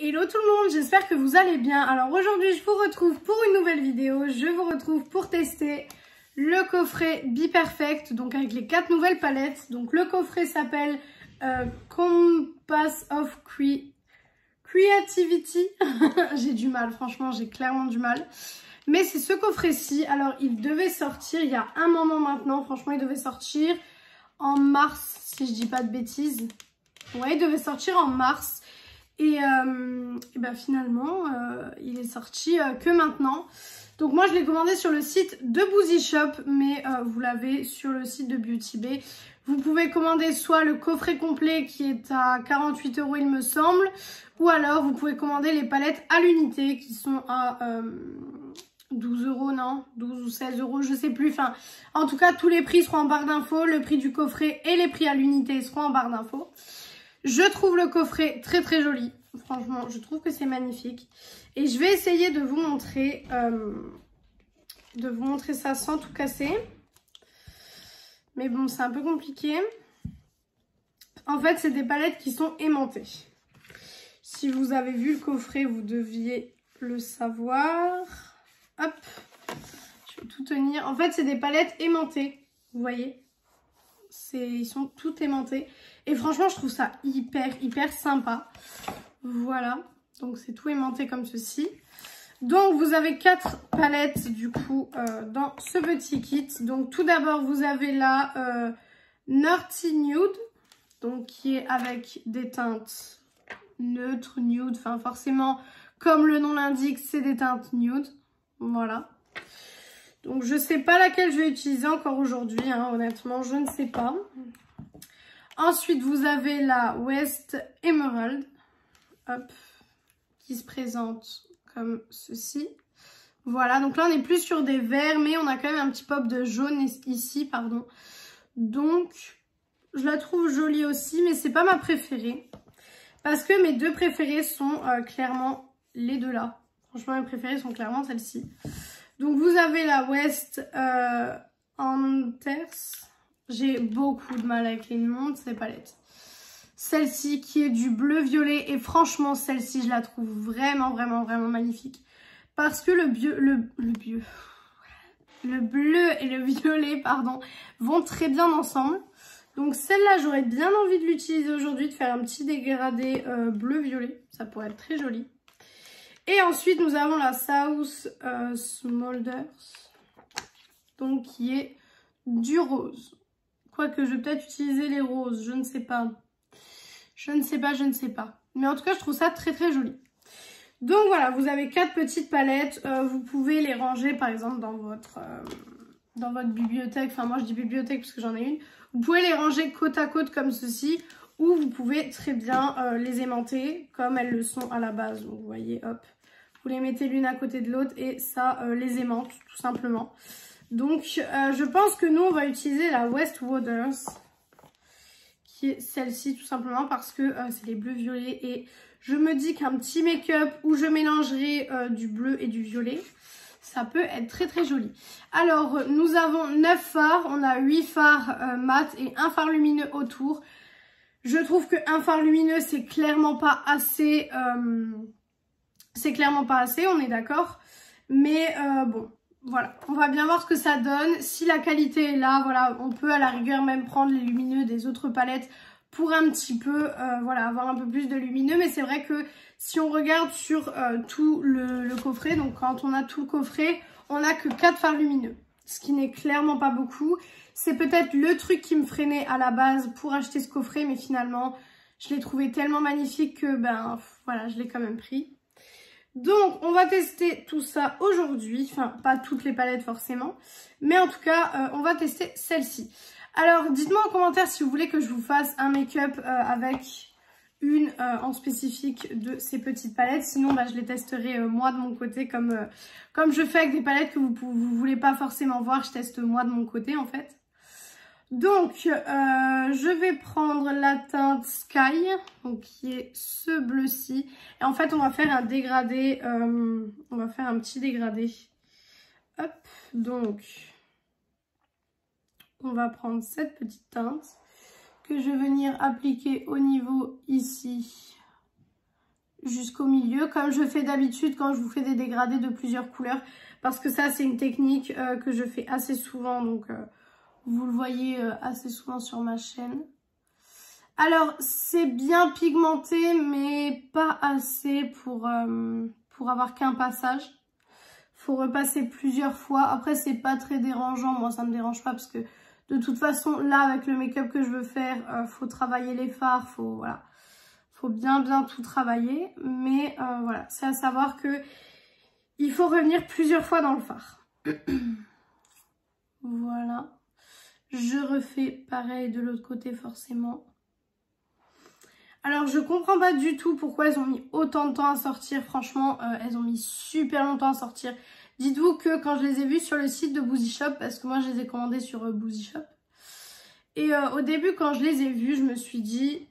Hello tout le monde, j'espère que vous allez bien. Alors aujourd'hui je vous retrouve pour une nouvelle vidéo. Je vous retrouve pour tester le coffret Be Perfect, donc avec les 4 nouvelles palettes. Donc le coffret s'appelle Compass of Creativity. J'ai du mal, franchement j'ai clairement du mal. Mais c'est ce coffret-ci. Alors il devait sortir il y a un moment maintenant. Franchement il devait sortir en mars, si je dis pas de bêtises. Ouais, il devait sortir en mars. Et ben finalement, il est sorti que maintenant. Donc moi, je l'ai commandé sur le site de Boozy Shop, mais vous l'avez sur le site de Beauty Bay. Vous pouvez commander soit le coffret complet qui est à 48 € il me semble, ou alors vous pouvez commander les palettes à l'unité qui sont à 12 €, non 12 ou 16 €, je sais plus. Enfin, en tout cas, tous les prix seront en barre d'infos. Le prix du coffret et les prix à l'unité seront en barre d'infos. Je trouve le coffret très très joli. Franchement, je trouve que c'est magnifique. Et je vais essayer de vous montrer ça sans tout casser. Mais bon, c'est un peu compliqué. En fait, c'est des palettes qui sont aimantées. Si vous avez vu le coffret, vous deviez le savoir. Hop, je vais tout tenir. En fait, c'est des palettes aimantées, vous voyez. Ils sont toutes aimantées. Et franchement, je trouve ça hyper sympa. Voilà. Donc, c'est tout aimanté comme ceci. Donc, vous avez 4 palettes, du coup, dans ce petit kit. Donc, tout d'abord, vous avez la Naughty Nude. Donc, qui est avec des teintes neutres, nude. Enfin, forcément, comme le nom l'indique, c'est des teintes nude. Voilà. Donc, je sais pas laquelle je vais utiliser encore aujourd'hui, hein, honnêtement, je ne sais pas. Ensuite, vous avez la West Emerald, hop, qui se présente comme ceci. Voilà, donc là, on est plus sur des verts, mais on a quand même un petit pop de jaune ici, pardon. Donc, je la trouve jolie aussi, mais c'est pas ma préférée. Parce que mes deux préférées sont clairement les deux là. Franchement, mes préférées sont clairement celles-ci. Donc, vous avez la West Anthers. J'ai beaucoup de mal avec les noms de ces palettes. Celle-ci qui est du bleu-violet. Et franchement, celle-ci, je la trouve vraiment magnifique. Parce que le bleu et le violet, pardon, vont très bien ensemble. Donc celle-là, j'aurais bien envie de l'utiliser aujourd'hui, de faire un petit dégradé bleu-violet. Ça pourrait être très joli. Et ensuite, nous avons la South Smolders, donc qui est du rose. Quoique, je vais peut-être utiliser les roses, je ne sais pas. Je ne sais pas. Mais en tout cas, je trouve ça très joli. Donc voilà, vous avez 4 petites palettes. Vous pouvez les ranger, par exemple, dans votre bibliothèque. Enfin, moi, je dis bibliothèque parce que j'en ai une. Vous pouvez les ranger côte à côte comme ceci. Ou vous pouvez très bien les aimanter comme elles le sont à la base. Donc, vous voyez, hop. Vous les mettez l'une à côté de l'autre et ça les aimante, tout simplement. Donc, je pense que nous, on va utiliser la West Waters, qui est celle-ci, tout simplement, parce que c'est les bleus violets. Et je me dis qu'un petit make-up où je mélangerai du bleu et du violet, ça peut être très joli. Alors, nous avons 9 fards. On a 8 fards mat et un fard lumineux autour. Je trouve qu'un fard lumineux, c'est clairement pas assez. On est d'accord. Mais bon. Voilà, on va bien voir ce que ça donne. Si la qualité est là, voilà, on peut à la rigueur même prendre les lumineux des autres palettes pour un petit peu, voilà, avoir un peu plus de lumineux. Mais c'est vrai que si on regarde sur tout le coffret, donc quand on a tout le coffret, on n'a que 4 fards lumineux. Ce qui n'est clairement pas beaucoup. C'est peut-être le truc qui me freinait à la base pour acheter ce coffret, mais finalement, je l'ai trouvé tellement magnifique que, ben, voilà, je l'ai quand même pris. Donc, on va tester tout ça aujourd'hui. Enfin, pas toutes les palettes forcément. Mais en tout cas, on va tester celle-ci. Alors, dites-moi en commentaire si vous voulez que je vous fasse un make-up avec une en spécifique de ces petites palettes. Sinon, bah, je les testerai moi de mon côté comme je fais avec des palettes que vous voulez pas forcément voir. Je teste moi de mon côté en fait. Donc, je vais prendre la teinte Sky, donc qui est ce bleu-ci. Et en fait, on va faire un dégradé, on va faire un petit dégradé. Hop, donc, on va prendre cette petite teinte que je vais venir appliquer au niveau ici jusqu'au milieu, comme je fais d'habitude quand je vous fais des dégradés de plusieurs couleurs. Parce que ça, c'est une technique que je fais assez souvent, donc vous le voyez assez souvent sur ma chaîne. Alors, c'est bien pigmenté, mais pas assez pour avoir qu'un passage. Faut repasser plusieurs fois. Après, c'est pas très dérangeant. Moi, ça me dérange pas parce que de toute façon, là, avec le make-up que je veux faire, faut travailler les fards, voilà. Faut bien tout travailler. Mais voilà, c'est à savoir que il faut revenir plusieurs fois dans le fard. Voilà. Je refais pareil de l'autre côté forcément. Alors, je comprends pas du tout pourquoi elles ont mis autant de temps à sortir. Franchement, elles ont mis super longtemps à sortir. Dites-vous que quand je les ai vues sur le site de Boozy Shop, parce que moi, je les ai commandées sur Boozy Shop. Et au début, quand je les ai vues, je me suis dit,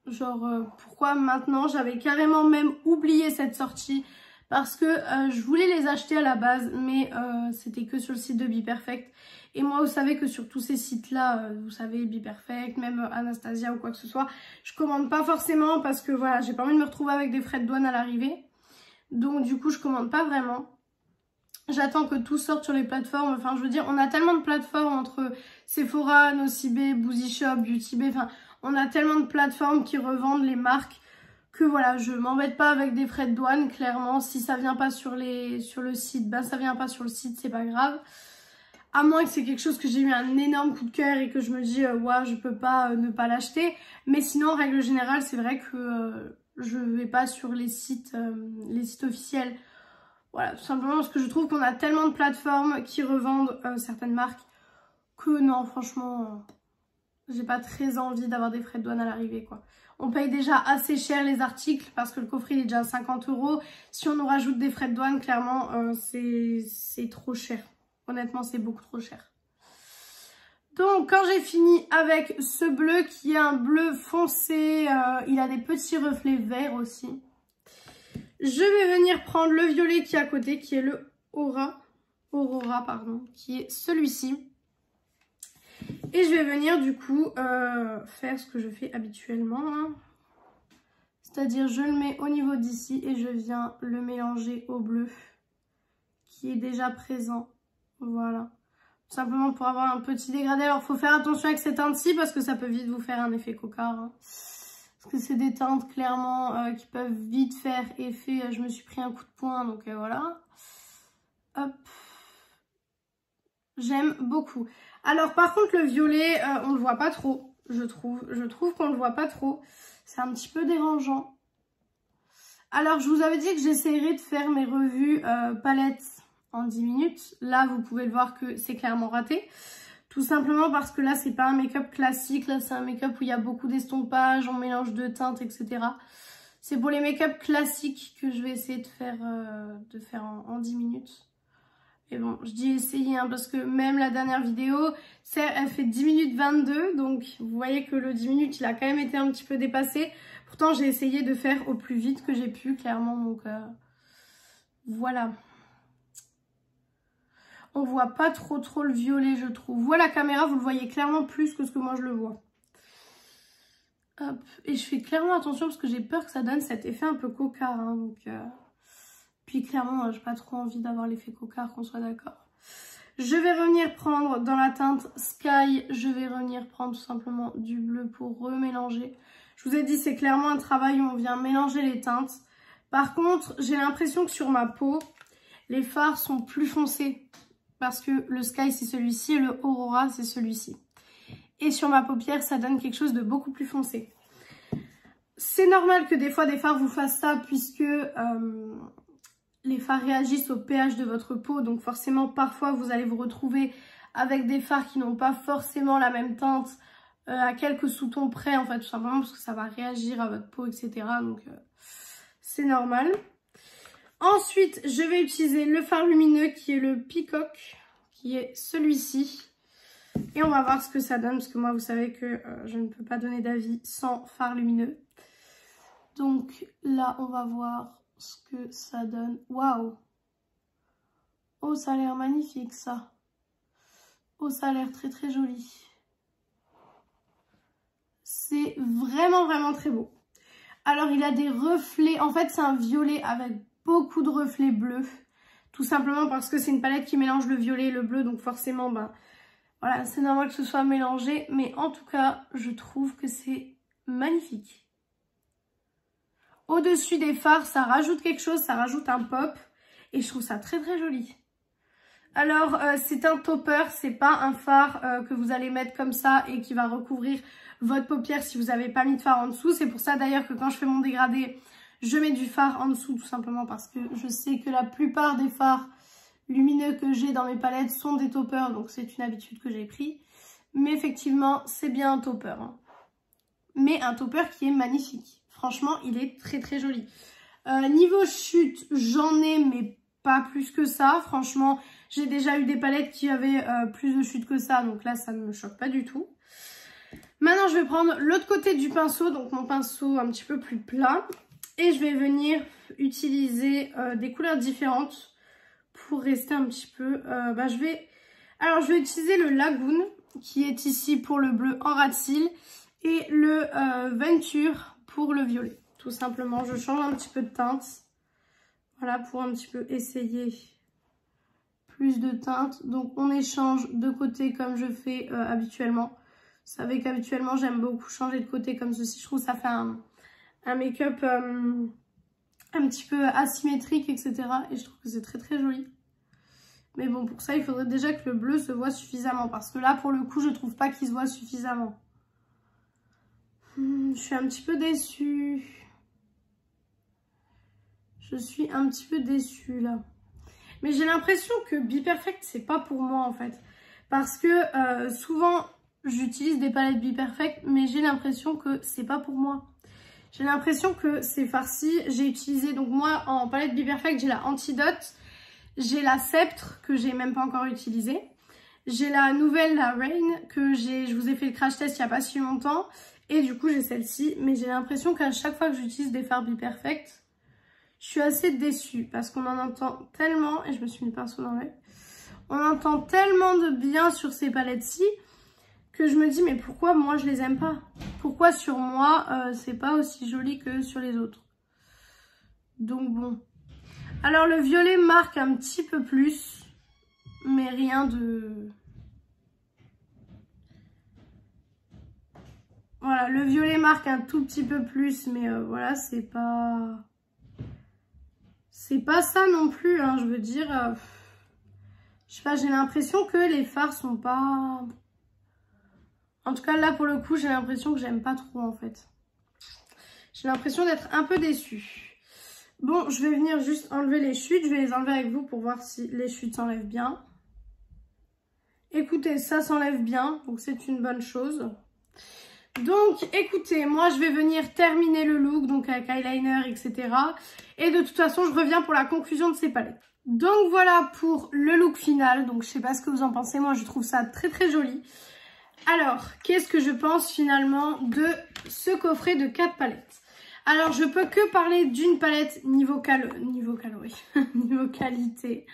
genre, pourquoi maintenant? J'avais carrément même oublié cette sortie. Parce que je voulais les acheter à la base, mais c'était que sur le site de BePerfect. Et moi, vous savez que sur tous ces sites-là, vous savez, BePerfect, même Anastasia ou quoi que ce soit, je commande pas forcément parce que voilà, j'ai pas envie de me retrouver avec des frais de douane à l'arrivée. Donc du coup, je commande pas vraiment. J'attends que tout sorte sur les plateformes. Enfin, je veux dire, on a tellement de plateformes entre Sephora, Nocibé, Boozy Shop, Beauty Bay. Enfin, on a tellement de plateformes qui revendent les marques que voilà, je m'embête pas avec des frais de douane. Clairement, si ça vient pas sur le site, ben ça vient pas sur le site, c'est pas grave. À moins que c'est quelque chose que j'ai eu un énorme coup de cœur et que je me dis, ouais, je peux pas ne pas l'acheter. Mais sinon, en règle générale, c'est vrai que je vais pas sur les sites officiels. Voilà, tout simplement parce que je trouve qu'on a tellement de plateformes qui revendent certaines marques que non, franchement, j'ai pas très envie d'avoir des frais de douane à l'arrivée, quoi. On paye déjà assez cher les articles parce que le coffret il est déjà à 50 €. Si on nous rajoute des frais de douane, clairement, c'est trop cher. Honnêtement, c'est beaucoup trop cher. Donc, quand j'ai fini avec ce bleu qui est un bleu foncé, il a des petits reflets verts aussi. Je vais venir prendre le violet qui est à côté, qui est le Aurora, pardon, qui est celui-ci. Et je vais venir du coup faire ce que je fais habituellement. Hein. C'est-à-dire je le mets au niveau d'ici et je viens le mélanger au bleu qui est déjà présent. Voilà. Tout simplement pour avoir un petit dégradé. Alors il faut faire attention avec ces teintes-ci parce que ça peut vite vous faire un effet cocard. Hein. Parce que c'est des teintes clairement qui peuvent vite faire effet. Je me suis pris un coup de poing donc voilà. Hop. J'aime beaucoup. Alors par contre le violet, on le voit pas trop, je trouve. Je trouve qu'on le voit pas trop. C'est un petit peu dérangeant. Alors je vous avais dit que j'essayerais de faire mes revues palettes en 10 minutes. Là vous pouvez le voir que c'est clairement raté. Tout simplement parce que là c'est pas un make-up classique. Là c'est un make-up où il y a beaucoup d'estompage, on mélange de teintes, etc. C'est pour les make-up classiques que je vais essayer de faire en 10 minutes. Et bon, je dis essayer hein, parce que même la dernière vidéo, elle fait 10 minutes 22. Donc vous voyez que le 10 minutes, il a quand même été un petit peu dépassé. Pourtant, j'ai essayé de faire au plus vite que j'ai pu, clairement. Donc voilà. On voit pas trop le violet, je trouve. Voilà la caméra, vous le voyez clairement plus que ce que moi je le vois. Hop. Et je fais clairement attention parce que j'ai peur que ça donne cet effet un peu cocard. Hein, donc... Puis clairement, j'ai pas trop envie d'avoir l'effet cocard, qu'on soit d'accord. Je vais revenir prendre dans la teinte Sky, je vais revenir prendre tout simplement du bleu pour remélanger. Je vous ai dit, c'est clairement un travail où on vient mélanger les teintes. Par contre, j'ai l'impression que sur ma peau, les fards sont plus foncés. Parce que le Sky, c'est celui-ci et le Aurora, c'est celui-ci. Et sur ma paupière, ça donne quelque chose de beaucoup plus foncé. C'est normal que des fois, des fards vous fassent ça puisque... les fards réagissent au pH de votre peau, donc forcément parfois vous allez vous retrouver avec des fards qui n'ont pas forcément la même teinte à quelques sous-tons près en fait, tout simplement parce que ça va réagir à votre peau, etc. Donc c'est normal. Ensuite, je vais utiliser le fard lumineux qui est le Peacock, qui est celui-ci. Et on va voir ce que ça donne, parce que moi vous savez que je ne peux pas donner d'avis sans fard lumineux. Donc là on va voir ce que ça donne. Waouh! Oh, ça a l'air magnifique, ça. Oh, ça a l'air très joli. C'est vraiment très beau. Alors il a des reflets, en fait c'est un violet avec beaucoup de reflets bleus. Tout simplement parce que c'est une palette qui mélange le violet et le bleu, donc forcément, ben, voilà, c'est normal que ce soit mélangé. Mais en tout cas, je trouve que c'est magnifique. Au-dessus des fards, ça rajoute quelque chose, ça rajoute un pop. Et je trouve ça très très joli. Alors, c'est un topper, c'est pas un fard que vous allez mettre comme ça et qui va recouvrir votre paupière si vous n'avez pas mis de fard en dessous. C'est pour ça d'ailleurs que quand je fais mon dégradé, je mets du fard en dessous tout simplement parce que je sais que la plupart des fards lumineux que j'ai dans mes palettes sont des toppers, donc c'est une habitude que j'ai pris. Mais effectivement, c'est bien un topper. Hein. Mais un topper qui est magnifique. Franchement, il est très très joli. Niveau chute, j'en ai mais pas plus que ça. Franchement, j'ai déjà eu des palettes qui avaient plus de chute que ça, donc là, ça ne me choque pas du tout. Maintenant, je vais prendre l'autre côté du pinceau, donc mon pinceau un petit peu plus plat. Et je vais venir utiliser des couleurs différentes pour rester un petit peu... je vais utiliser le Lagoon, qui est ici pour le bleu en ras de cils, et le Venture pour le violet. Tout simplement, je change un petit peu de teinte. Voilà, pour un petit peu essayer plus de teinte. Donc, on échange de côté comme je fais habituellement. Vous savez qu'habituellement, j'aime beaucoup changer de côté comme ceci. Je trouve que ça fait un make-up un petit peu asymétrique, etc. Et je trouve que c'est très très joli. Mais bon, pour ça, il faudrait déjà que le bleu se voit suffisamment. Parce que là, pour le coup, je trouve pas qu'il se voit suffisamment. Je suis un petit peu déçue. Je suis un petit peu déçue là. Mais j'ai l'impression que Be Perfect, c'est pas pour moi en fait. Parce que souvent, j'utilise des palettes Be Perfect, mais j'ai l'impression que c'est pas pour moi. J'ai l'impression que c'est farci. J'ai utilisé, donc moi, en palette Be Perfect, j'ai la Antidote. J'ai la Sceptre, que j'ai même pas encore utilisée. J'ai la nouvelle, la Rain, que je vous ai fait le crash test il y a pas si longtemps. Et du coup, j'ai celle-ci. Mais j'ai l'impression qu'à chaque fois que j'utilise des fards Be Perfect, je suis assez déçue parce qu'on en entend tellement, et je me suis mis le pinceau dans l'œil, on entend tellement de bien sur ces palettes-ci que je me dis mais pourquoi moi je les aime pas? Pourquoi sur moi c'est pas aussi joli que sur les autres? Donc bon. Alors le violet marque un petit peu plus, mais rien de... Voilà, le violet marque un tout petit peu plus, mais voilà, c'est pas... C'est pas ça non plus, hein, je veux dire, je sais pas, j'ai l'impression que les fards sont pas... En tout cas, là, pour le coup, j'ai l'impression que j'aime pas trop, en fait. J'ai l'impression d'être un peu déçue. Bon, je vais venir juste enlever les chutes, je vais les enlever avec vous pour voir si les chutes s'enlèvent bien. Écoutez, ça s'enlève bien, donc c'est une bonne chose. Donc, écoutez, moi, je vais venir terminer le look, donc avec eyeliner, etc. Et de toute façon, je reviens pour la conclusion de ces palettes. Donc, voilà pour le look final. Donc, je sais pas ce que vous en pensez. Moi, je trouve ça très, très joli. Alors, qu'est-ce que je pense finalement de ce coffret de 4 palettes? Alors, je peux que parler d'une palette niveau calorie. Niveau qualité.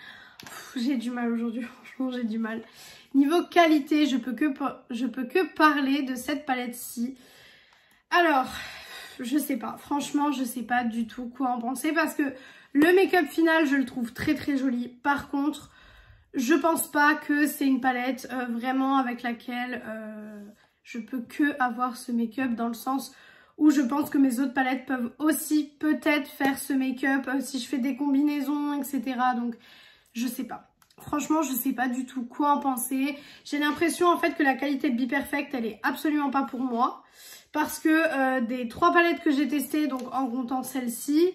J'ai du mal aujourd'hui, franchement, j'ai du mal. Niveau qualité, je peux que parler de cette palette-ci. Alors, je sais pas. Franchement, je sais pas du tout quoi en penser parce que le make-up final, je le trouve très très joli. Par contre, je pense pas que c'est une palette vraiment avec laquelle je peux que avoir ce make-up dans le sens où je pense que mes autres palettes peuvent aussi peut-être faire ce make-up si je fais des combinaisons, etc. Donc, je sais pas. Franchement, je sais pas du tout quoi en penser. J'ai l'impression en fait que la qualité de Be Perfect, elle est absolument pas pour moi. Parce que des 3 palettes que j'ai testées, donc en comptant celle-ci,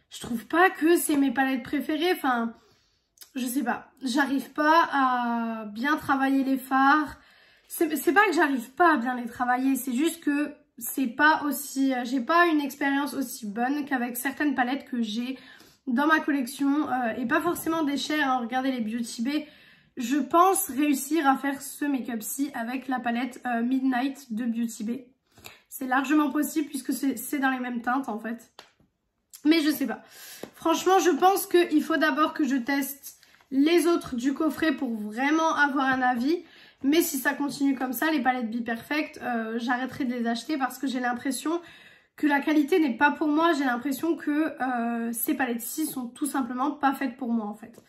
je trouve pas que c'est mes palettes préférées. Enfin, je sais pas. J'arrive pas à bien travailler les fards. C'est pas que j'arrive pas à bien les travailler, c'est juste que c'est pas aussi... j'ai pas une expérience aussi bonne qu'avec certaines palettes que j'ai dans ma collection et pas forcément des chères, hein. Regardez les Beauty Bay, je pense réussir à faire ce make-up-ci avec la palette Midnight de Beauty Bay. C'est largement possible puisque c'est dans les mêmes teintes en fait. Mais je sais pas. Franchement, je pense qu'il faut d'abord que je teste les autres du coffret pour vraiment avoir un avis. Mais si ça continue comme ça, les palettes Be Perfect, j'arrêterai de les acheter parce que j'ai l'impression que la qualité n'est pas pour moi. J'ai l'impression que ces palettes-ci sont tout simplement pas faites pour moi en fait.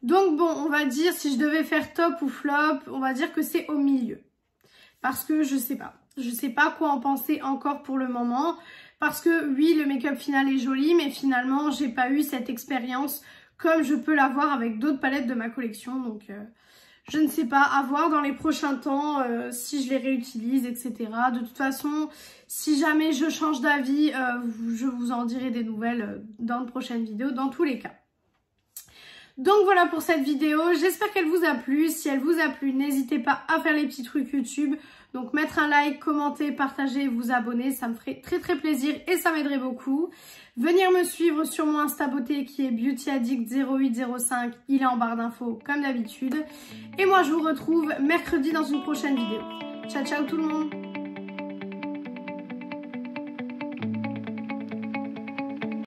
Donc bon, on va dire, si je devais faire top ou flop, on va dire que c'est au milieu. Parce que je sais pas. Je sais pas quoi en penser encore pour le moment. Parce que oui, le make-up final est joli, mais finalement, j'ai pas eu cette expérience comme je peux l'avoir avec d'autres palettes de ma collection. Donc je ne sais pas, à voir dans les prochains temps si je les réutilise, etc. De toute façon, si jamais je change d'avis, je vous en dirai des nouvelles dans de prochaines vidéos, dans tous les cas. Donc voilà pour cette vidéo, j'espère qu'elle vous a plu. Si elle vous a plu, n'hésitez pas à faire les petits trucs YouTube. Donc mettre un like, commenter, partager, vous abonner, ça me ferait très très plaisir et ça m'aiderait beaucoup. Venir me suivre sur mon Insta beauté qui est beautyaddict0805, il est en barre d'infos comme d'habitude. Et moi je vous retrouve mercredi dans une prochaine vidéo. Ciao ciao tout le monde!